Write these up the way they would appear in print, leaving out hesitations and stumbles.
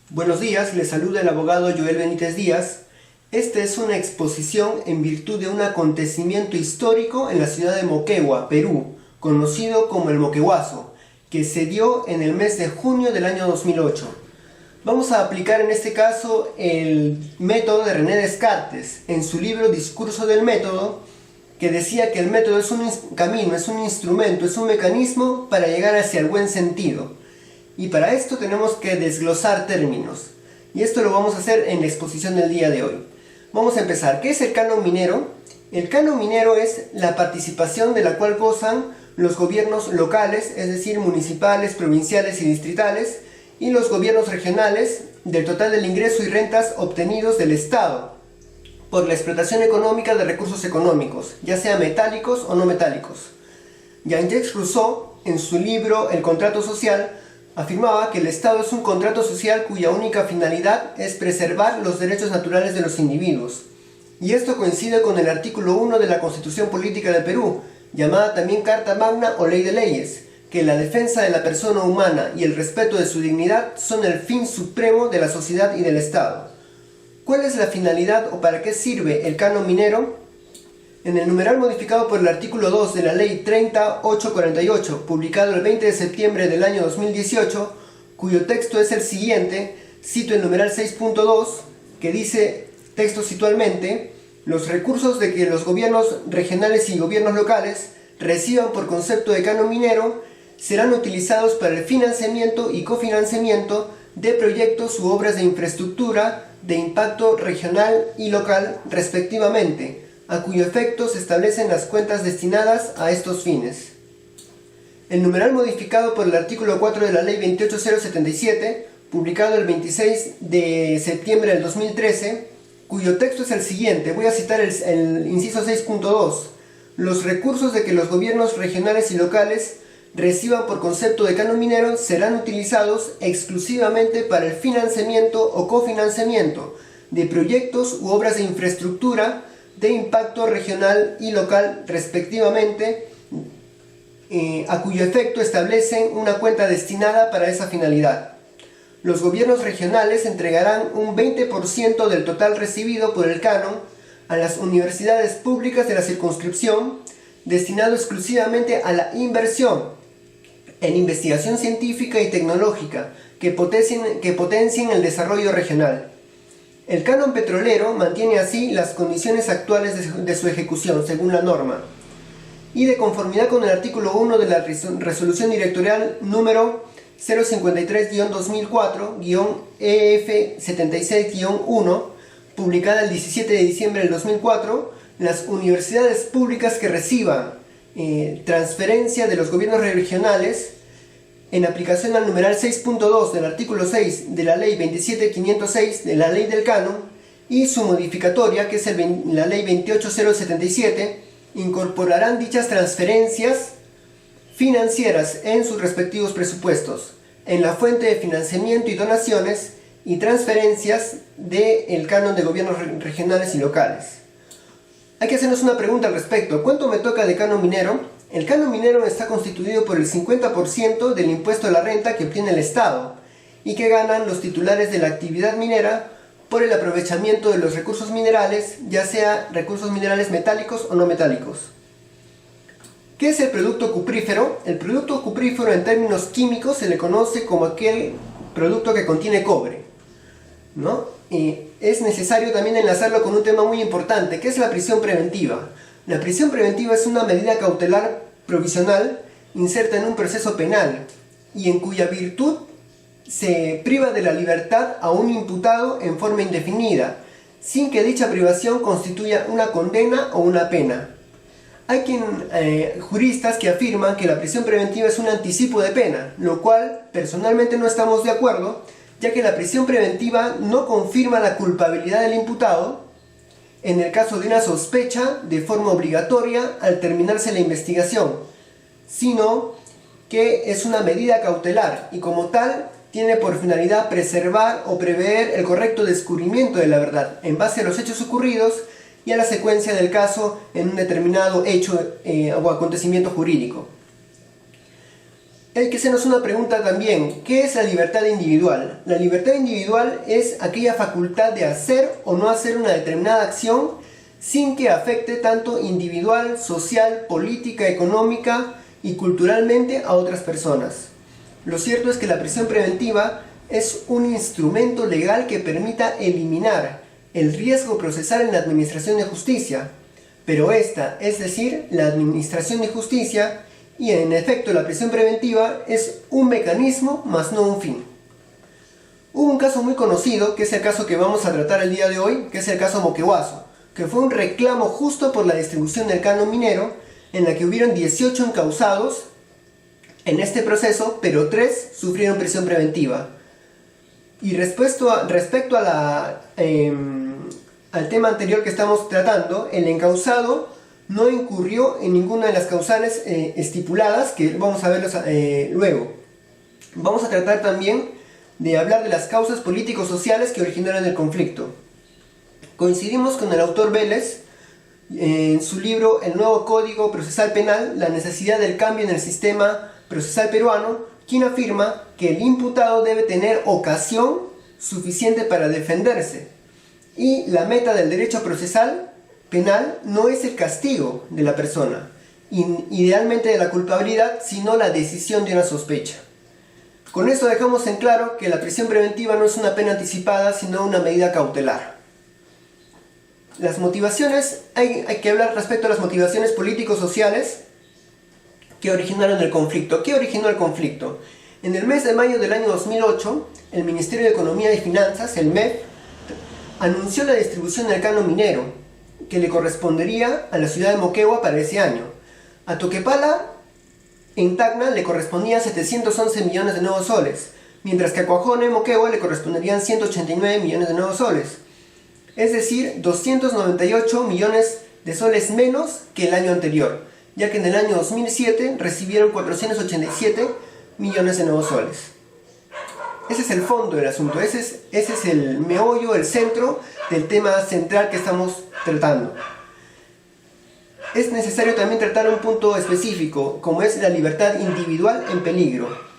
Buenos días, les saluda el abogado Joel Benítez Díaz. Esta es una exposición en virtud de un acontecimiento histórico en la ciudad de Moquegua, Perú, conocido como el Moqueguazo, que se dio en el mes de junio del año 2008. Vamos a aplicar en este caso el método de René Descartes en su libro Discurso del Método, que decía que el método es un camino, es un instrumento, es un mecanismo para llegar hacia el buen sentido. Y para esto tenemos que desglosar términos. Y esto lo vamos a hacer en la exposición del día de hoy. Vamos a empezar. ¿Qué es el canon minero? El canon minero es la participación de la cual gozan los gobiernos locales, es decir, municipales, provinciales y distritales, y los gobiernos regionales del total del ingreso y rentas obtenidos del Estado por la explotación económica de recursos económicos, ya sea metálicos o no metálicos. Jean-Jacques Rousseau, en su libro El contrato social, afirmaba que el Estado es un contrato social cuya única finalidad es preservar los derechos naturales de los individuos. Y esto coincide con el artículo 1 de la Constitución Política del Perú, llamada también Carta Magna o Ley de Leyes, que la defensa de la persona humana y el respeto de su dignidad son el fin supremo de la sociedad y del Estado. ¿Cuál es la finalidad o para qué sirve el canon minero? En el numeral modificado por el artículo 2 de la Ley 30.848, publicado el 20 de septiembre del año 2018, cuyo texto es el siguiente, cito el numeral 6.2, que dice textualmente: los recursos de que los gobiernos regionales y gobiernos locales reciban por concepto de canon minero serán utilizados para el financiamiento y cofinanciamiento de proyectos u obras de infraestructura de impacto regional y local respectivamente, a cuyo efecto se establecen las cuentas destinadas a estos fines. El numeral modificado por el artículo 4 de la Ley 28077, publicado el 26 de septiembre del 2013, cuyo texto es el siguiente, voy a citar el inciso 6.2. Los recursos de que los gobiernos regionales y locales reciban por concepto de canon minero serán utilizados exclusivamente para el financiamiento o cofinanciamiento de proyectos u obras de infraestructura de impacto regional y local respectivamente, a cuyo efecto establecen una cuenta destinada para esa finalidad. Los gobiernos regionales entregarán un 20% del total recibido por el canon a las universidades públicas de la circunscripción, destinado exclusivamente a la inversión en investigación científica y tecnológica que potencien el desarrollo regional. El canon petrolero mantiene así las condiciones actuales de su ejecución, según la norma, y de conformidad con el artículo 1 de la resolución directorial número 053-2004-EF76-1, publicada el 17 de diciembre del 2004, las universidades públicas que reciban transferencia de los gobiernos regionales en aplicación al numeral 6.2 del artículo 6 de la Ley 27506 de la Ley del Canon y su modificatoria, que es la Ley 28077, incorporarán dichas transferencias financieras en sus respectivos presupuestos, en la fuente de financiamiento y donaciones y transferencias del canon de gobiernos regionales y locales. Hay que hacernos una pregunta al respecto. ¿Cuánto me toca de canon minero? El canon minero está constituido por el 50% del impuesto a la renta que obtiene el Estado y que ganan los titulares de la actividad minera por el aprovechamiento de los recursos minerales, ya sea recursos minerales metálicos o no metálicos. ¿Qué es el producto cuprífero? El producto cuprífero en términos químicos se le conoce como aquel producto que contiene cobre, ¿no? Es necesario también enlazarlo con un tema muy importante, que es la prisión preventiva. La prisión preventiva es una medida cautelar provisional inserta en un proceso penal y en cuya virtud se priva de la libertad a un imputado en forma indefinida, sin que dicha privación constituya una condena o una pena. Hay juristas que afirman que la prisión preventiva es un anticipo de pena, lo cual personalmente no estamos de acuerdo, ya que la prisión preventiva no confirma la culpabilidad del imputado en el caso de una sospecha de forma obligatoria al terminarse la investigación, sino que es una medida cautelar y como tal tiene por finalidad preservar o prever el correcto descubrimiento de la verdad en base a los hechos ocurridos y a la secuencia del caso en un determinado hecho o acontecimiento jurídico. Hay que hacernos una pregunta también: ¿qué es la libertad individual? La libertad individual es aquella facultad de hacer o no hacer una determinada acción sin que afecte tanto individual, social, política, económica y culturalmente a otras personas. Lo cierto es que la prisión preventiva es un instrumento legal que permita eliminar el riesgo procesal en la administración de justicia, pero esta, es decir, la administración de justicia, y en efecto la prisión preventiva es un mecanismo más no un fin. Hubo un caso muy conocido, que es el caso que vamos a tratar el día de hoy, que es el caso Moquegüazo, que fue un reclamo justo por la distribución del canon minero, en la que hubieron 18 encausados en este proceso, pero 3 sufrieron prisión preventiva. Y respecto al tema anterior que estamos tratando, el encausado no incurrió en ninguna de las causales estipuladas, que vamos a verlos luego. Vamos a tratar también de hablar de las causas político-sociales que originaron el conflicto. Coincidimos con el autor Vélez en su libro El nuevo Código Procesal Penal, la necesidad del cambio en el sistema procesal peruano, quien afirma que el imputado debe tener ocasión suficiente para defenderse, y la meta del derecho procesal penal no es el castigo de la persona, idealmente de la culpabilidad, sino la decisión de una sospecha. Con esto dejamos en claro que la prisión preventiva no es una pena anticipada, sino una medida cautelar. Las motivaciones, hay que hablar respecto a las motivaciones político-sociales que originaron el conflicto. ¿Qué originó el conflicto? En el mes de mayo del año 2008, el Ministerio de Economía y Finanzas, el MEF, anunció la distribución del canon minero, que le correspondería a la ciudad de Moquegua para ese año. A Toquepala, en Tacna, le correspondían 711 millones de nuevos soles, mientras que a Cuajone, Moquegua, le corresponderían 189 millones de nuevos soles. Es decir, 298 millones de soles menos que el año anterior, ya que en el año 2007 recibieron 487 millones de nuevos soles. Ese es el fondo del asunto, ese es el meollo, el centro del tema central que estamos tratando. Es necesario también tratar un punto específico, como es la libertad individual en peligro.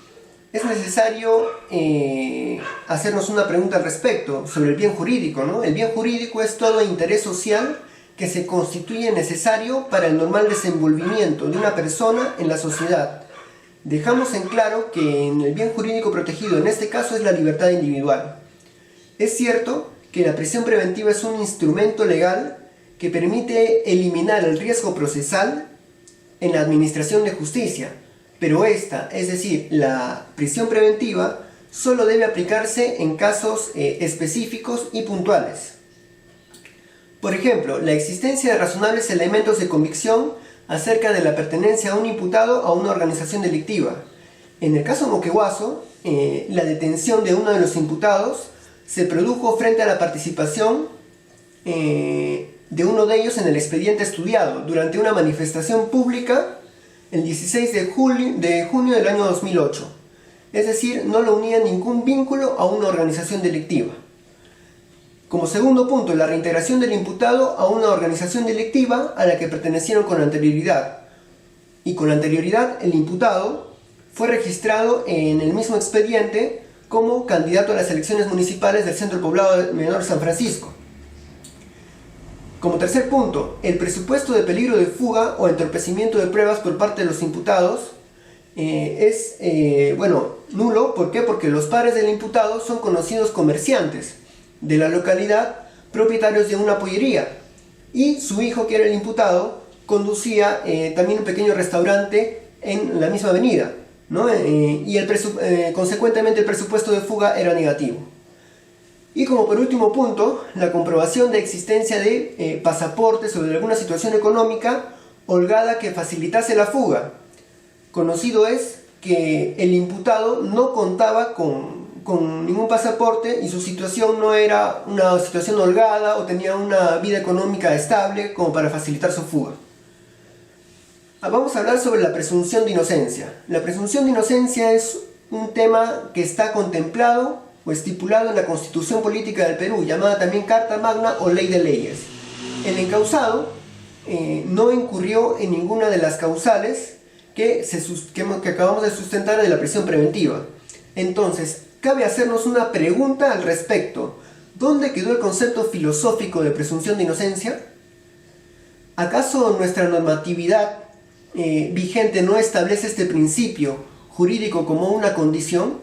Es necesario hacernos una pregunta al respecto sobre el bien jurídico, ¿no? El bien jurídico es todo interés social que se constituye necesario para el normal desenvolvimiento de una persona en la sociedad. Dejamos en claro que en el bien jurídico protegido, en este caso, es la libertad individual. Es cierto que la prisión preventiva es un instrumento legal que permite eliminar el riesgo procesal en la administración de justicia, pero esta, es decir, la prisión preventiva, solo debe aplicarse en casos específicos y puntuales. Por ejemplo, la existencia de razonables elementos de convicción acerca de la pertenencia a un imputado a una organización delictiva. En el caso Moquegüazo, la detención de uno de los imputados se produjo frente a la participación de uno de ellos en el expediente estudiado durante una manifestación pública el 16 de junio del año 2008. Es decir, no lo unía ningún vínculo a una organización delictiva. Como segundo punto, la reintegración del imputado a una organización delictiva a la que pertenecieron con anterioridad. Y con anterioridad, el imputado fue registrado en el mismo expediente como candidato a las elecciones municipales del Centro Poblado Menor San Francisco. Como tercer punto, el presupuesto de peligro de fuga o entorpecimiento de pruebas por parte de los imputados es nulo. ¿Por qué? Porque los padres del imputado son conocidos comerciantes de la localidad, propietarios de una pollería, y su hijo, que era el imputado, conducía también un pequeño restaurante en la misma avenida, ¿no? Consecuentemente el presupuesto de fuga era negativo. Y como por último punto, la comprobación de existencia de pasaportes o de alguna situación económica holgada que facilitase la fuga. Conocido es que el imputado no contaba con ningún pasaporte y su situación no era una situación holgada o tenía una vida económica estable como para facilitar su fuga. Vamos a hablar sobre la presunción de inocencia. La presunción de inocencia es un tema que está contemplado o estipulado en la Constitución Política del Perú, llamada también Carta Magna o Ley de Leyes. El encausado no incurrió en ninguna de las causales que acabamos de sustentar de la prisión preventiva. Entonces, cabe hacernos una pregunta al respecto. ¿Dónde quedó el concepto filosófico de presunción de inocencia? ¿Acaso nuestra normatividad vigente no establece este principio jurídico como una condición?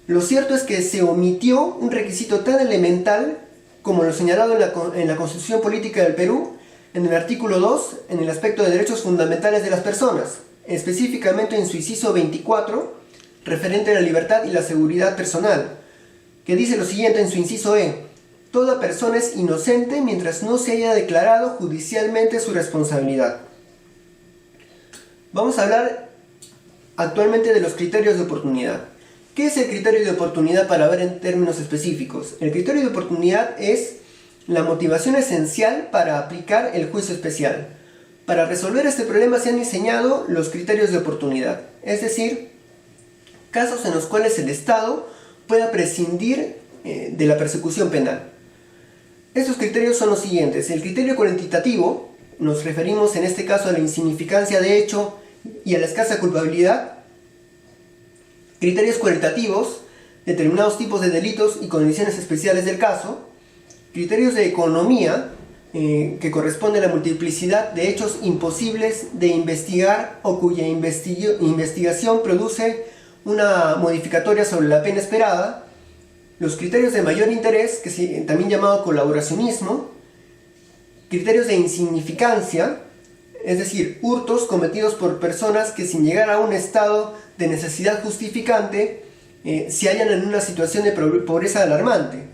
Lo cierto es que se omitió un requisito tan elemental como lo señalado en la Constitución Política del Perú, en el artículo 2, en el aspecto de derechos fundamentales de las personas, específicamente en su inciso 24, referente a la libertad y la seguridad personal, que dice lo siguiente en su inciso E: toda persona es inocente mientras no se haya declarado judicialmente su responsabilidad. Vamos a hablar actualmente de los criterios de oportunidad. ¿Qué es el criterio de oportunidad para ver en términos específicos? El criterio de oportunidad es la motivación esencial para aplicar el juicio especial. Para resolver este problema se han diseñado los criterios de oportunidad, es decir, casos en los cuales el Estado pueda prescindir de la persecución penal. Estos criterios son los siguientes. El criterio cuantitativo, nos referimos en este caso a la insignificancia de hecho y a la escasa culpabilidad. Criterios cualitativos, determinados tipos de delitos y condiciones especiales del caso. Criterios de economía, que corresponde a la multiplicidad de hechos imposibles de investigar o cuya investigación produce una modificatoria sobre la pena esperada. Los criterios de mayor interés, también llamado colaboracionismo. Criterios de insignificancia, es decir, hurtos cometidos por personas que sin llegar a un estado de necesidad justificante se hallan en una situación de pobreza alarmante.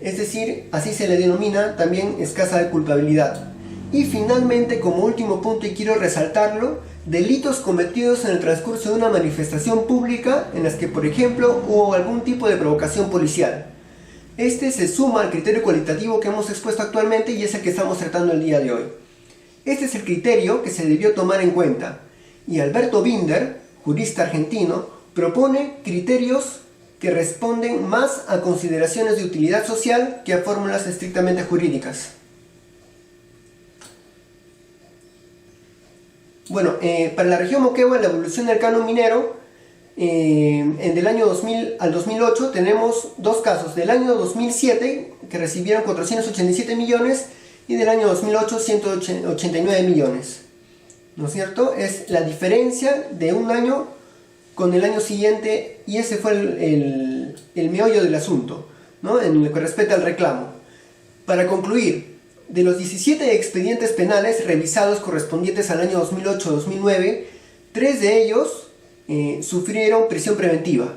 Es decir, así se le denomina también escasa culpabilidad. Y finalmente, como último punto, y quiero resaltarlo, delitos cometidos en el transcurso de una manifestación pública en las que, por ejemplo, hubo algún tipo de provocación policial. Este se suma al criterio cualitativo que hemos expuesto actualmente y es el que estamos tratando el día de hoy. Este es el criterio que se debió tomar en cuenta. Y Alberto Binder, jurista argentino, propone criterios que responden más a consideraciones de utilidad social que a fórmulas estrictamente jurídicas. Bueno, para la región Moquegua, la evolución del canon minero, del año 2000 al 2008 tenemos dos casos. Del año 2007, que recibieron 487 millones, y del año 2008, 189 millones. ¿No es cierto? Es la diferencia de un año con el año siguiente, y ese fue el meollo del asunto, ¿no? En lo que respecta al reclamo. Para concluir, de los 17 expedientes penales revisados correspondientes al año 2008-2009, 3 de ellos sufrieron prisión preventiva.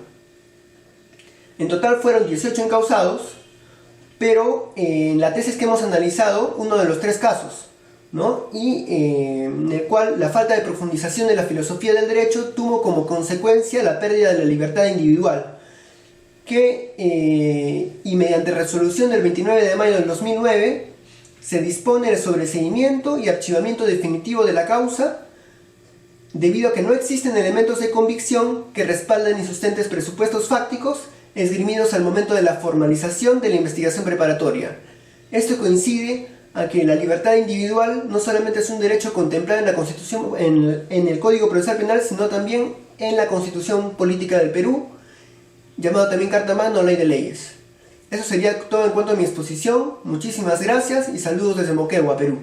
En total fueron 18 encausados, pero en la tesis que hemos analizado, uno de los 3 casos, ¿no? Y en el cual la falta de profundización de la filosofía del derecho tuvo como consecuencia la pérdida de la libertad individual, y mediante resolución del 29 de mayo del 2009 se dispone el sobreseimiento y archivamiento definitivo de la causa, debido a que no existen elementos de convicción que respalden y sustenten presupuestos fácticos esgrimidos al momento de la formalización de la investigación preparatoria. Esto coincide a que la libertad individual no solamente es un derecho contemplado en la Constitución, en el Código Procesal Penal, sino también en la Constitución Política del Perú, llamado también Carta Magna o Ley de Leyes. Eso sería todo en cuanto a mi exposición. Muchísimas gracias y saludos desde Moquegua, Perú.